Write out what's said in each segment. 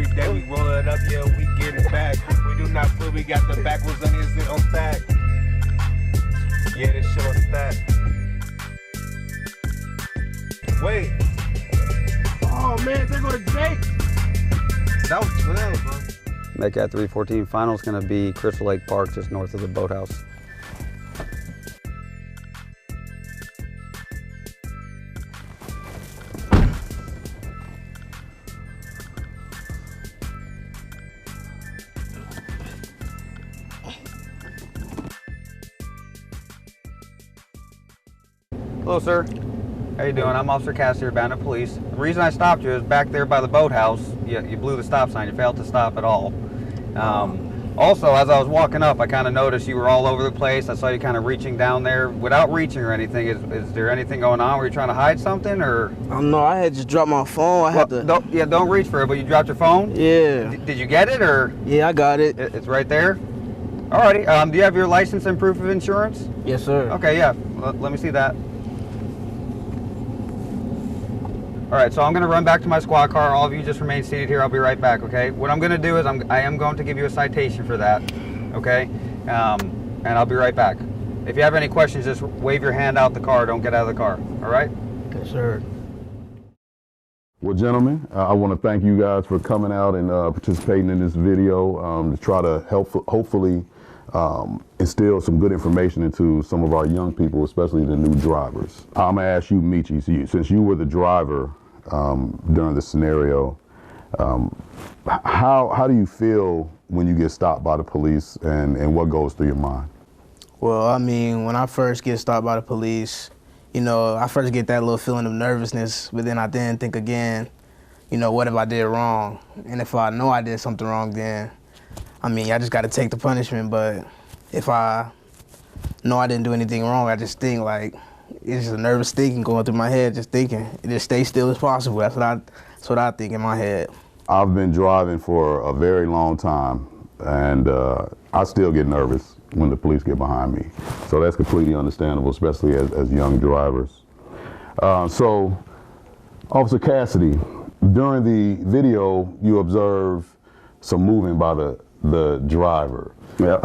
every day we roll it up, yeah, we get it back. We do not feel we got the backwards on this on stack. Yeah, this shit on stack. Wait. Oh man, they go to Jake. That was 12, bro. MCAT 314 final is going to be Crystal Lake Park, just north of the boathouse. Hello, sir. How you doing? I'm Officer Cassidy, Urbana Police. The reason I stopped you is back there by the boathouse. You blew the stop sign. You failed to stop at all. Also, as I was walking up, I kind of noticed you were all over the place. I saw you kind of reaching down there without reaching or anything. Is there anything going on? Were you trying to hide something, or? No, I had just dropped my phone. I had to. Don't reach for it. But you dropped your phone. Yeah. Did you get it, or? Yeah, I got it. It's right there. Alrighty. Do you have your license and proof of insurance? Yes, sir. Okay. Yeah. Let me see that. All right, so I'm going to run back to my squad car. All of you just remain seated here. I'll be right back, okay? What I'm going to do is I am going to give you a citation for that, okay? And I'll be right back. If you have any questions, just wave your hand out the car. Don't get out of the car, all right? Yes, sir. Well, gentlemen, I want to thank you guys for coming out and participating in this video to try to hopefully instill some good information into some of our young people, especially the new drivers. I'm going to ask you, Michi, since you were the driver during the scenario, how do you feel when you get stopped by the police, and what goes through your mind? Well, I mean, when I first get stopped by the police, you know, I first get that little feeling of nervousness, but then I think again, you know, what if I did wrong? And if I know I did something wrong, then, I mean, I just got to take the punishment. But if I know I didn't do anything wrong, I just think, like, it's just a nervous thinking going through my head, just thinking, just stay still as possible. That's what I think in my head. I've been driving for a very long time, and I still get nervous when the police get behind me. So that's completely understandable, especially as young drivers. So, Officer Cassidy, during the video, you observed some movement by the driver. Yeah.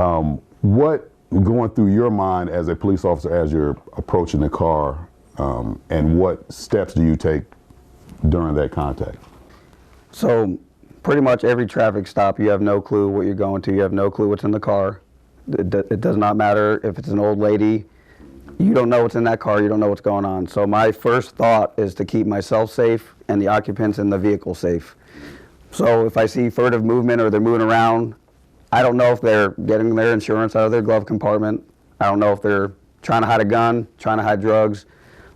What going through your mind as a police officer as you're approaching the car, and what steps do you take during that contact? So pretty much every traffic stop, you have no clue what you're going to. You have no clue what's in the car. It does not matter if it's an old lady. You don't know what's in that car. You don't know what's going on. So my first thought is to keep myself safe and the occupants in the vehicle safe. So if I see furtive movement or they're moving around, I don't know if they're getting their insurance out of their glove compartment. I don't know if they're trying to hide a gun, trying to hide drugs.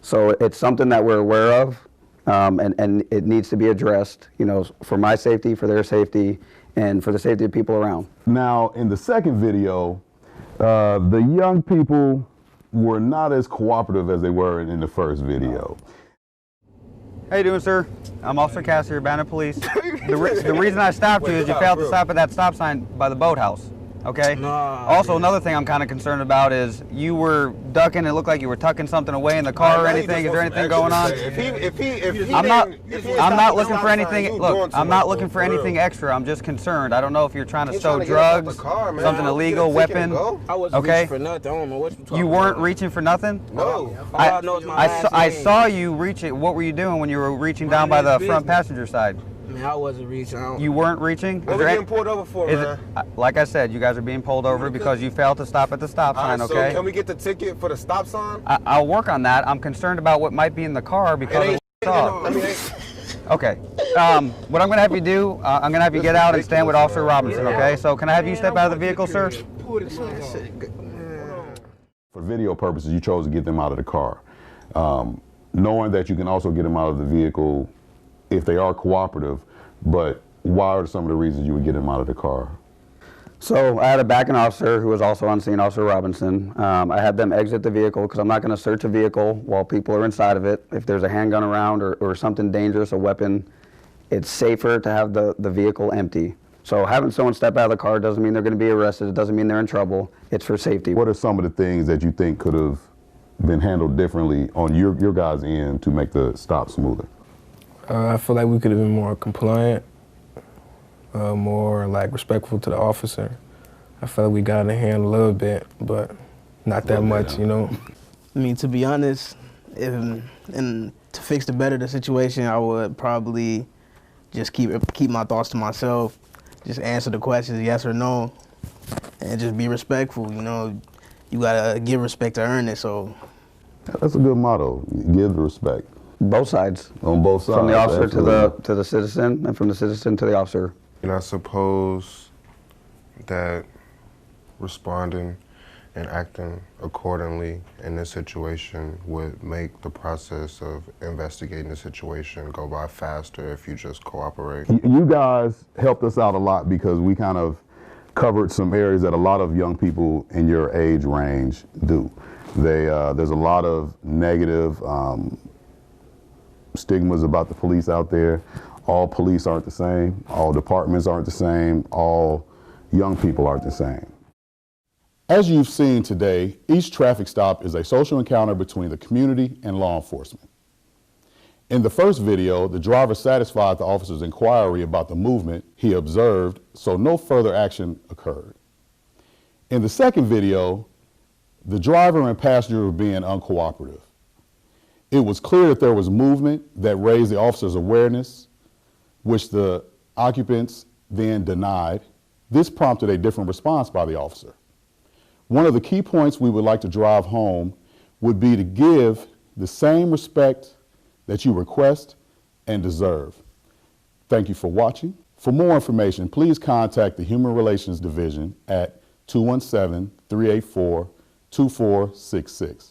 So it's something that we're aware of, and it needs to be addressed, you know, for my safety, for their safety, and for the safety of people around. Now, in the second video, the young people were not as cooperative as they were in the first video. How you doing, sir? I'm Officer Cassidy, Urbana Police. The reason I stopped you is you failed to stop at that stop sign by the boathouse, okay? Also, another thing I'm kind of concerned about is you were ducking. It looked like you were tucking something away in the car or anything. Is there anything going on? I'm not looking for anything. Look, I'm not looking for anything extra. I'm just concerned. I don't know if you're trying to stow drugs, something illegal, weapon. I wasn't reaching for nothing. I don't know what you're talking You weren't reaching for nothing? No. I saw you reaching. What were you doing when you were reaching down by the front passenger side? Man, I wasn't reaching. You weren't reaching? What were you getting pulled over for, man? Like I said, you guys are being pulled over because you failed to stop at the stop sign, okay? So can we get the ticket for the stop sign? I'll work on that. I'm concerned about what might be in the car because of what I saw. Okay. What I'm going to have you do, I'm going to have you get out and stand with Officer Robinson, okay? So can I have you step out of the vehicle, sir? For video purposes, you chose to get them out of the car. Knowing that you can also get them out of the vehicle if they are cooperative, but why are some of the reasons you would get them out of the car? So I had a backing officer who was also on scene, Officer Robinson. I had them exit the vehicle because I'm not going to search a vehicle while people are inside of it. If there's a handgun around or something dangerous, a weapon, it's safer to have the vehicle empty. So having someone step out of the car doesn't mean they're going to be arrested. It doesn't mean they're in trouble. It's for safety. What are some of the things that you think could have been handled differently on your guys' end to make the stop smoother? I feel like we could have been more compliant. more like respectful to the officer. I felt like we got in the hand a little bit, but not that much, you know. I mean, to be honest, and to fix the better the situation, I would probably just keep my thoughts to myself, just answer the questions yes or no, and just be respectful. You know, you gotta give respect to earn it. So That's a good motto. Give the respect. Both sides. On both sides. From the officer absolutely. to the citizen, and from the citizen to the officer. And I suppose that responding and acting accordingly in this situation would make the process of investigating the situation go by faster if you just cooperate. You guys helped us out a lot because we kind of covered some areas that a lot of young people in your age range do. There's a lot of negative stigmas about the police out there. All police aren't the same. All departments aren't the same. All young people aren't the same. As you've seen today, each traffic stop is a social encounter between the community and law enforcement. In the first video, the driver satisfied the officer's inquiry about the movement he observed, so no further action occurred. In the second video, the driver and passenger were being uncooperative. It was clear that there was movement that raised the officer's awareness, which the occupants then denied. This prompted a different response by the officer. One of the key points we would like to drive home would be to give the same respect that you request and deserve. Thank you for watching. For more information, please contact the Human Relations Division at 217-384-2466.